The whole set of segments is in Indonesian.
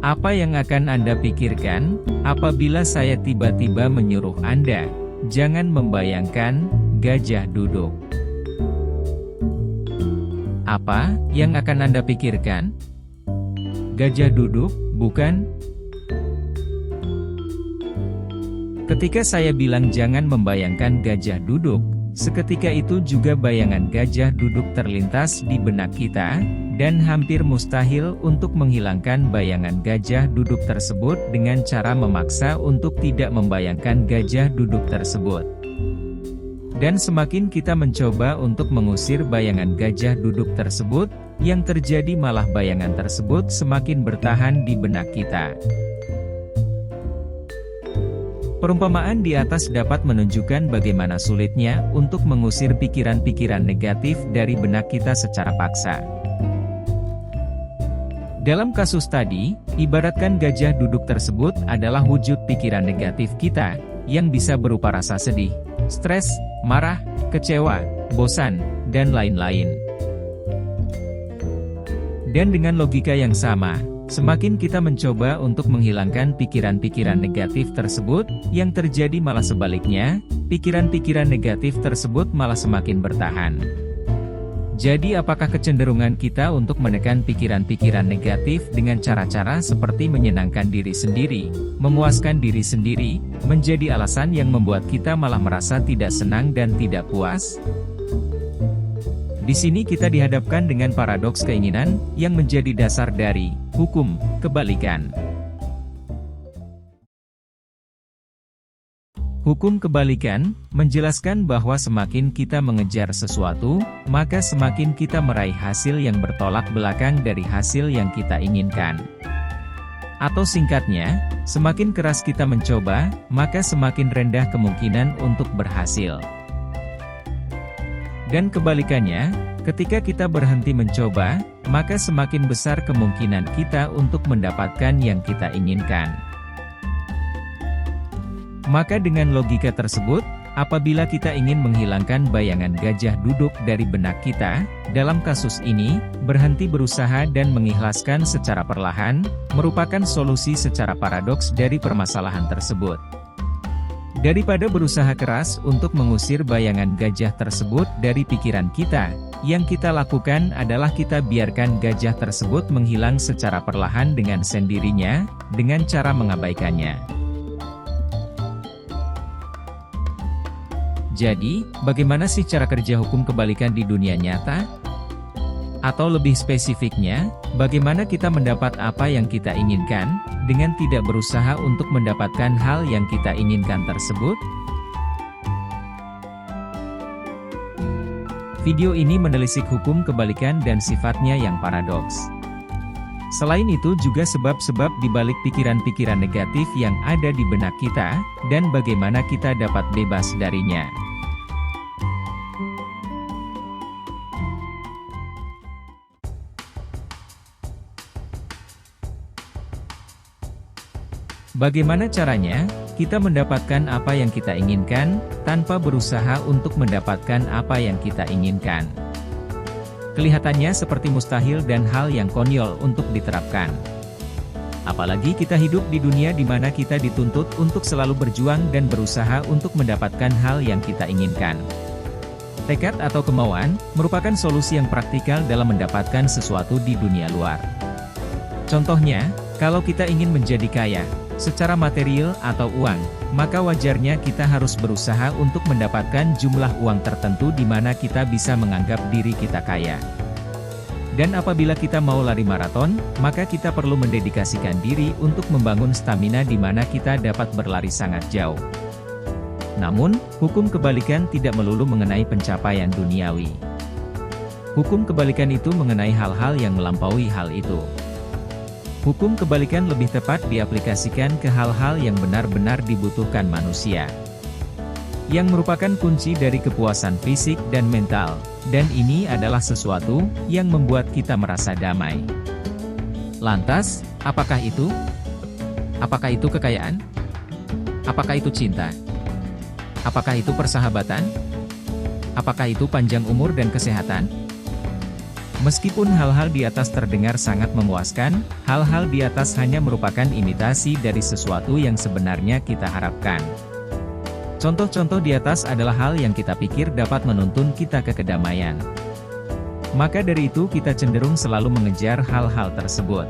Apa yang akan Anda pikirkan, apabila saya tiba-tiba menyuruh Anda, jangan membayangkan, gajah duduk? Apa yang akan Anda pikirkan? Gajah duduk, bukan? Ketika saya bilang jangan membayangkan gajah duduk, seketika itu juga bayangan gajah duduk terlintas di benak kita, dan hampir mustahil untuk menghilangkan bayangan gajah duduk tersebut dengan cara memaksa untuk tidak membayangkan gajah duduk tersebut. Dan semakin kita mencoba untuk mengusir bayangan gajah duduk tersebut, yang terjadi malah bayangan tersebut semakin bertahan di benak kita. Perumpamaan di atas dapat menunjukkan bagaimana sulitnya untuk mengusir pikiran-pikiran negatif dari benak kita secara paksa. Dalam kasus tadi, ibaratkan gajah duduk tersebut adalah wujud pikiran negatif kita, yang bisa berupa rasa sedih, stres, marah, kecewa, bosan, dan lain-lain. Dan dengan logika yang sama, semakin kita mencoba untuk menghilangkan pikiran-pikiran negatif tersebut, yang terjadi malah sebaliknya, pikiran-pikiran negatif tersebut malah semakin bertahan. Jadi apakah kecenderungan kita untuk menekan pikiran-pikiran negatif dengan cara-cara seperti menyenangkan diri sendiri, memuaskan diri sendiri, menjadi alasan yang membuat kita malah merasa tidak senang dan tidak puas? Di sini kita dihadapkan dengan paradoks keinginan, yang menjadi dasar dari hukum kebalikan. Hukum kebalikan menjelaskan bahwa semakin kita mengejar sesuatu, maka semakin kita meraih hasil yang bertolak belakang dari hasil yang kita inginkan. Atau singkatnya, semakin keras kita mencoba, maka semakin rendah kemungkinan untuk berhasil. Dan kebalikannya, ketika kita berhenti mencoba, maka semakin besar kemungkinan kita untuk mendapatkan yang kita inginkan. Maka dengan logika tersebut, apabila kita ingin menghilangkan bayangan gajah duduk dari benak kita, dalam kasus ini, berhenti berusaha dan mengikhlaskan secara perlahan, merupakan solusi secara paradoks dari permasalahan tersebut. Daripada berusaha keras untuk mengusir bayangan gajah tersebut dari pikiran kita, yang kita lakukan adalah kita biarkan gajah tersebut menghilang secara perlahan dengan sendirinya, dengan cara mengabaikannya. Jadi, bagaimana sih cara kerja hukum kebalikan di dunia nyata? Atau lebih spesifiknya, bagaimana kita mendapat apa yang kita inginkan, dengan tidak berusaha untuk mendapatkan hal yang kita inginkan tersebut? Video ini menelisik hukum kebalikan dan sifatnya yang paradoks. Selain itu juga sebab-sebab di balik pikiran-pikiran negatif yang ada di benak kita, dan bagaimana kita dapat bebas darinya. Bagaimana caranya? Kita mendapatkan apa yang kita inginkan, tanpa berusaha untuk mendapatkan apa yang kita inginkan. Kelihatannya seperti mustahil dan hal yang konyol untuk diterapkan. Apalagi kita hidup di dunia di mana kita dituntut untuk selalu berjuang dan berusaha untuk mendapatkan hal yang kita inginkan. Tekad atau kemauan, merupakan solusi yang praktikal dalam mendapatkan sesuatu di dunia luar. Contohnya, kalau kita ingin menjadi kaya, secara material atau uang, maka wajarnya kita harus berusaha untuk mendapatkan jumlah uang tertentu di mana kita bisa menganggap diri kita kaya. Dan apabila kita mau lari maraton, maka kita perlu mendedikasikan diri untuk membangun stamina di mana kita dapat berlari sangat jauh. Namun, hukum kebalikan tidak melulu mengenai pencapaian duniawi. Hukum kebalikan itu mengenai hal-hal yang melampaui hal itu. Hukum kebalikan lebih tepat diaplikasikan ke hal-hal yang benar-benar dibutuhkan manusia, yang merupakan kunci dari kepuasan fisik dan mental, dan ini adalah sesuatu yang membuat kita merasa damai. Lantas, apakah itu? Apakah itu kekayaan? Apakah itu cinta? Apakah itu persahabatan? Apakah itu panjang umur dan kesehatan? Meskipun hal-hal di atas terdengar sangat memuaskan, hal-hal di atas hanya merupakan imitasi dari sesuatu yang sebenarnya kita harapkan. Contoh-contoh di atas adalah hal yang kita pikir dapat menuntun kita ke kedamaian. Maka dari itu kita cenderung selalu mengejar hal-hal tersebut.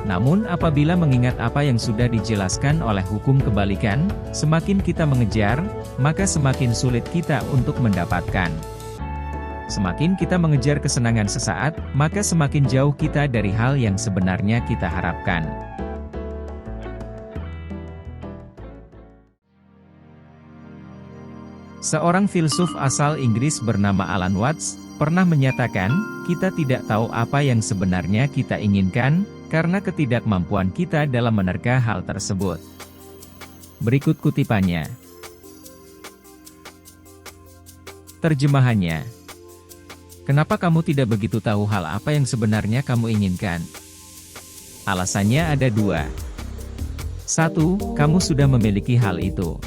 Namun apabila mengingat apa yang sudah dijelaskan oleh hukum kebalikan, semakin kita mengejar, maka semakin sulit kita untuk mendapatkan. Semakin kita mengejar kesenangan sesaat, maka semakin jauh kita dari hal yang sebenarnya kita harapkan. Seorang filsuf asal Inggris bernama Alan Watts, pernah menyatakan, kita tidak tahu apa yang sebenarnya kita inginkan, karena ketidakmampuan kita dalam menerka hal tersebut. Berikut kutipannya. Terjemahannya. Kenapa kamu tidak begitu tahu hal apa yang sebenarnya kamu inginkan? Alasannya ada dua. 1. Kamu sudah memiliki hal itu.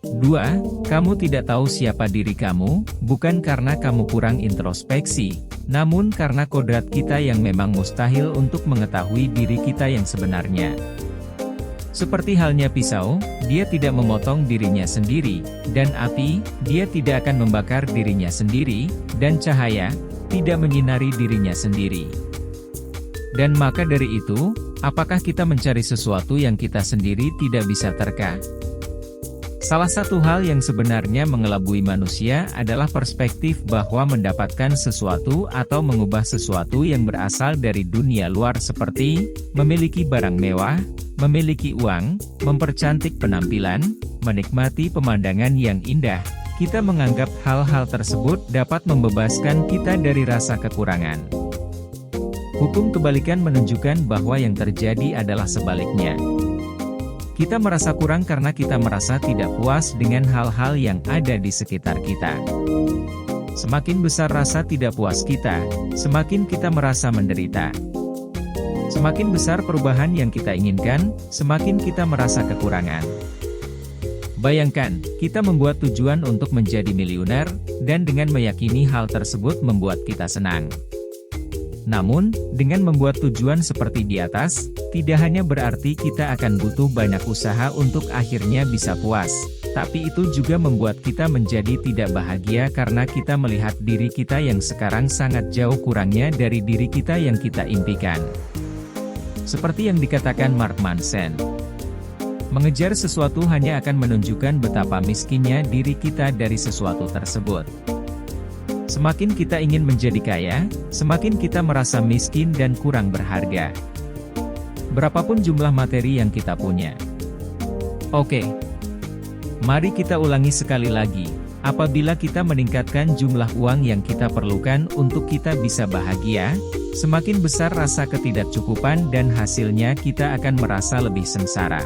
2. Kamu tidak tahu siapa diri kamu, bukan karena kamu kurang introspeksi, namun karena kodrat kita yang memang mustahil untuk mengetahui diri kita yang sebenarnya. Seperti halnya pisau, dia tidak memotong dirinya sendiri, dan api, dia tidak akan membakar dirinya sendiri, dan cahaya, tidak menyinari dirinya sendiri. Dan maka dari itu, apakah kita mencari sesuatu yang kita sendiri tidak bisa terka? Salah satu hal yang sebenarnya mengelabui manusia adalah perspektif bahwa mendapatkan sesuatu atau mengubah sesuatu yang berasal dari dunia luar seperti memiliki barang mewah, memiliki uang, mempercantik penampilan, menikmati pemandangan yang indah. Kita menganggap hal-hal tersebut dapat membebaskan kita dari rasa kekurangan. Hukum kebalikan menunjukkan bahwa yang terjadi adalah sebaliknya. Kita merasa kurang karena kita merasa tidak puas dengan hal-hal yang ada di sekitar kita. Semakin besar rasa tidak puas kita, semakin kita merasa menderita. Semakin besar perubahan yang kita inginkan, semakin kita merasa kekurangan. Bayangkan, kita membuat tujuan untuk menjadi miliuner, dan dengan meyakini hal tersebut membuat kita senang. Namun, dengan membuat tujuan seperti di atas, tidak hanya berarti kita akan butuh banyak usaha untuk akhirnya bisa puas, tapi itu juga membuat kita menjadi tidak bahagia karena kita melihat diri kita yang sekarang sangat jauh kurangnya dari diri kita yang kita impikan. Seperti yang dikatakan Mark Manson, mengejar sesuatu hanya akan menunjukkan betapa miskinnya diri kita dari sesuatu tersebut. Semakin kita ingin menjadi kaya, semakin kita merasa miskin dan kurang berharga. Berapapun jumlah materi yang kita punya. Oke. Mari kita ulangi sekali lagi. Apabila kita meningkatkan jumlah uang yang kita perlukan untuk kita bisa bahagia, semakin besar rasa ketidakcukupan dan hasilnya kita akan merasa lebih sengsara.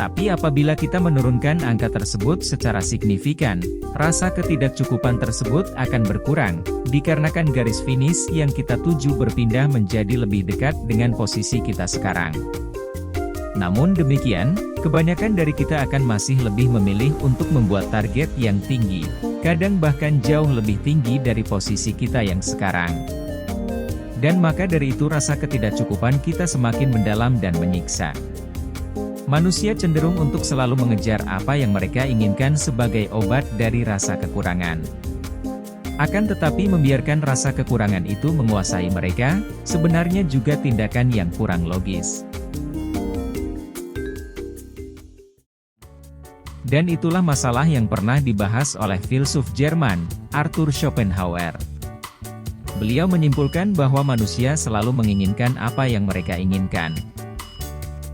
Tapi apabila kita menurunkan angka tersebut secara signifikan, rasa ketidakcukupan tersebut akan berkurang, dikarenakan garis finish yang kita tuju berpindah menjadi lebih dekat dengan posisi kita sekarang. Namun demikian, kebanyakan dari kita akan masih lebih memilih untuk membuat target yang tinggi, kadang bahkan jauh lebih tinggi dari posisi kita yang sekarang. Dan maka dari itu rasa ketidakcukupan kita semakin mendalam dan menyiksa. Manusia cenderung untuk selalu mengejar apa yang mereka inginkan sebagai obat dari rasa kekurangan. Akan tetapi membiarkan rasa kekurangan itu menguasai mereka, sebenarnya juga tindakan yang kurang logis. Dan itulah masalah yang pernah dibahas oleh filsuf Jerman, Arthur Schopenhauer. Beliau menyimpulkan bahwa manusia selalu menginginkan apa yang mereka inginkan.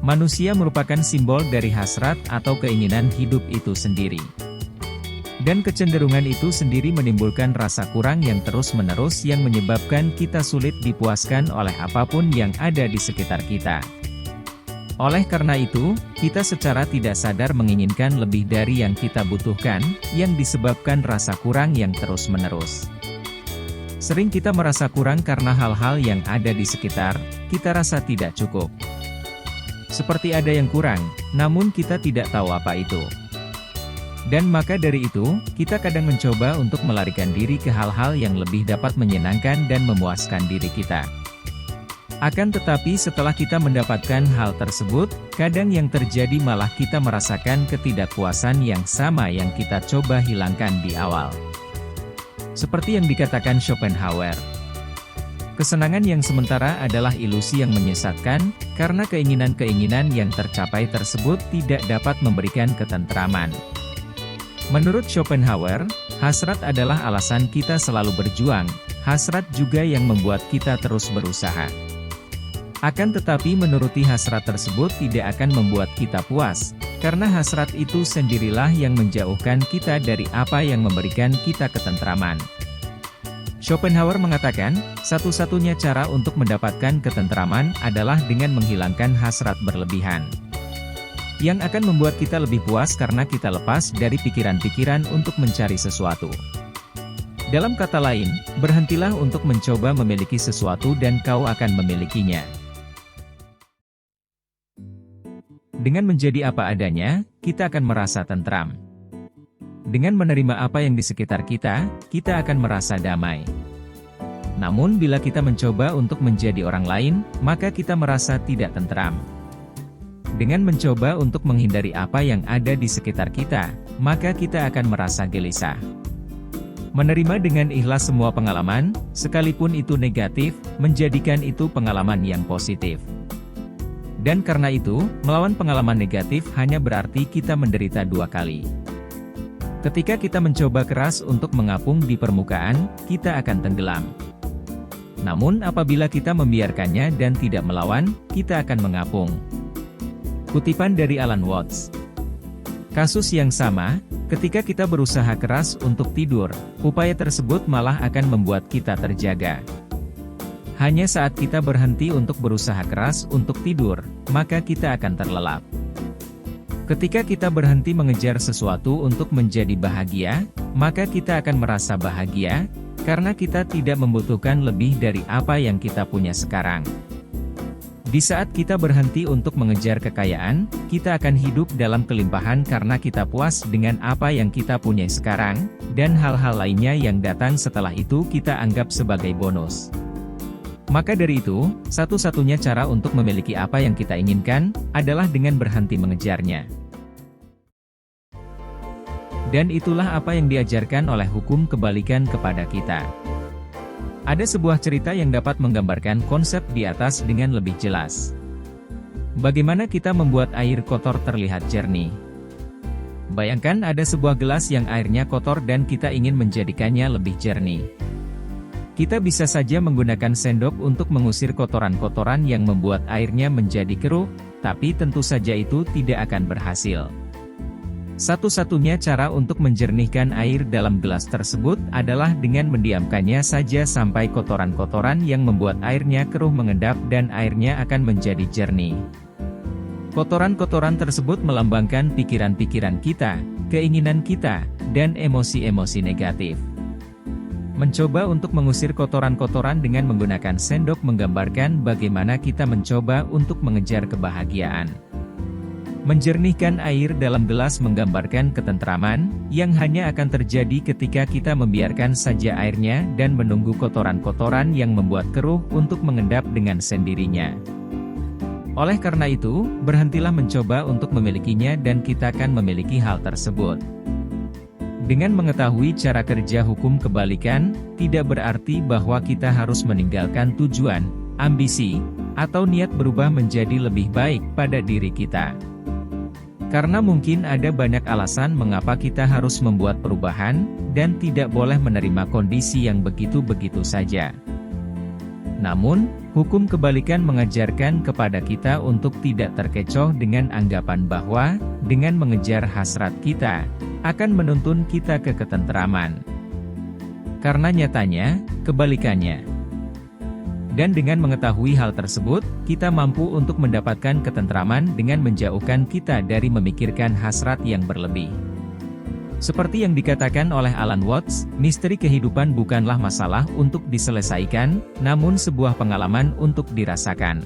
Manusia merupakan simbol dari hasrat atau keinginan hidup itu sendiri. Dan kecenderungan itu sendiri menimbulkan rasa kurang yang terus-menerus yang menyebabkan kita sulit dipuaskan oleh apapun yang ada di sekitar kita. Oleh karena itu, kita secara tidak sadar menginginkan lebih dari yang kita butuhkan, yang disebabkan rasa kurang yang terus-menerus. Sering kita merasa kurang karena hal-hal yang ada di sekitar, kita rasa tidak cukup. Seperti ada yang kurang, namun kita tidak tahu apa itu. Dan maka dari itu, kita kadang mencoba untuk melarikan diri ke hal-hal yang lebih dapat menyenangkan dan memuaskan diri kita. Akan tetapi setelah kita mendapatkan hal tersebut, kadang yang terjadi malah kita merasakan ketidakpuasan yang sama yang kita coba hilangkan di awal. Seperti yang dikatakan Schopenhauer, kesenangan yang sementara adalah ilusi yang menyesatkan, karena keinginan-keinginan yang tercapai tersebut tidak dapat memberikan ketentraman. Menurut Schopenhauer, hasrat adalah alasan kita selalu berjuang, hasrat juga yang membuat kita terus berusaha. Akan tetapi menuruti hasrat tersebut tidak akan membuat kita puas, karena hasrat itu sendirilah yang menjauhkan kita dari apa yang memberikan kita ketentraman. Schopenhauer mengatakan, satu-satunya cara untuk mendapatkan ketentraman adalah dengan menghilangkan hasrat berlebihan, yang akan membuat kita lebih puas karena kita lepas dari pikiran-pikiran untuk mencari sesuatu. Dalam kata lain, berhentilah untuk mencoba memiliki sesuatu dan kau akan memilikinya. Dengan menjadi apa adanya, kita akan merasa tentram. Dengan menerima apa yang di sekitar kita, kita akan merasa damai. Namun bila kita mencoba untuk menjadi orang lain, maka kita merasa tidak tentram. Dengan mencoba untuk menghindari apa yang ada di sekitar kita, maka kita akan merasa gelisah. Menerima dengan ikhlas semua pengalaman, sekalipun itu negatif, menjadikan itu pengalaman yang positif. Dan karena itu, melawan pengalaman negatif hanya berarti kita menderita dua kali. Ketika kita mencoba keras untuk mengapung di permukaan, kita akan tenggelam. Namun apabila kita membiarkannya dan tidak melawan, kita akan mengapung. Kutipan dari Alan Watts. Kasus yang sama, ketika kita berusaha keras untuk tidur, upaya tersebut malah akan membuat kita terjaga. Hanya saat kita berhenti untuk berusaha keras untuk tidur, maka kita akan terlelap. Ketika kita berhenti mengejar sesuatu untuk menjadi bahagia, maka kita akan merasa bahagia, karena kita tidak membutuhkan lebih dari apa yang kita punya sekarang. Di saat kita berhenti untuk mengejar kekayaan, kita akan hidup dalam kelimpahan karena kita puas dengan apa yang kita punya sekarang, dan hal-hal lainnya yang datang setelah itu kita anggap sebagai bonus. Maka dari itu, satu-satunya cara untuk memiliki apa yang kita inginkan, adalah dengan berhenti mengejarnya. Dan itulah apa yang diajarkan oleh hukum kebalikan kepada kita. Ada sebuah cerita yang dapat menggambarkan konsep di atas dengan lebih jelas. Bagaimana kita membuat air kotor terlihat jernih? Bayangkan ada sebuah gelas yang airnya kotor dan kita ingin menjadikannya lebih jernih. Kita bisa saja menggunakan sendok untuk mengusir kotoran-kotoran yang membuat airnya menjadi keruh, tapi tentu saja itu tidak akan berhasil. Satu-satunya cara untuk menjernihkan air dalam gelas tersebut adalah dengan mendiamkannya saja sampai kotoran-kotoran yang membuat airnya keruh mengendap dan airnya akan menjadi jernih. Kotoran-kotoran tersebut melambangkan pikiran-pikiran kita, keinginan kita, dan emosi-emosi negatif. Mencoba untuk mengusir kotoran-kotoran dengan menggunakan sendok menggambarkan bagaimana kita mencoba untuk mengejar kebahagiaan. Menjernihkan air dalam gelas menggambarkan ketentraman, yang hanya akan terjadi ketika kita membiarkan saja airnya dan menunggu kotoran-kotoran yang membuat keruh untuk mengendap dengan sendirinya. Oleh karena itu, berhentilah mencoba untuk memilikinya dan kita akan memiliki hal tersebut. Dengan mengetahui cara kerja hukum kebalikan, tidak berarti bahwa kita harus meninggalkan tujuan, ambisi, atau niat berubah menjadi lebih baik pada diri kita. Karena mungkin ada banyak alasan mengapa kita harus membuat perubahan, dan tidak boleh menerima kondisi yang begitu-begitu saja. Namun, hukum kebalikan mengajarkan kepada kita untuk tidak terkecoh dengan anggapan bahwa, dengan mengejar hasrat kita, akan menuntun kita ke ketentraman. Karena nyatanya, kebalikannya. Dan dengan mengetahui hal tersebut, kita mampu untuk mendapatkan ketentraman dengan menjauhkan kita dari memikirkan hasrat yang berlebih. Seperti yang dikatakan oleh Alan Watts, misteri kehidupan bukanlah masalah untuk diselesaikan, namun sebuah pengalaman untuk dirasakan.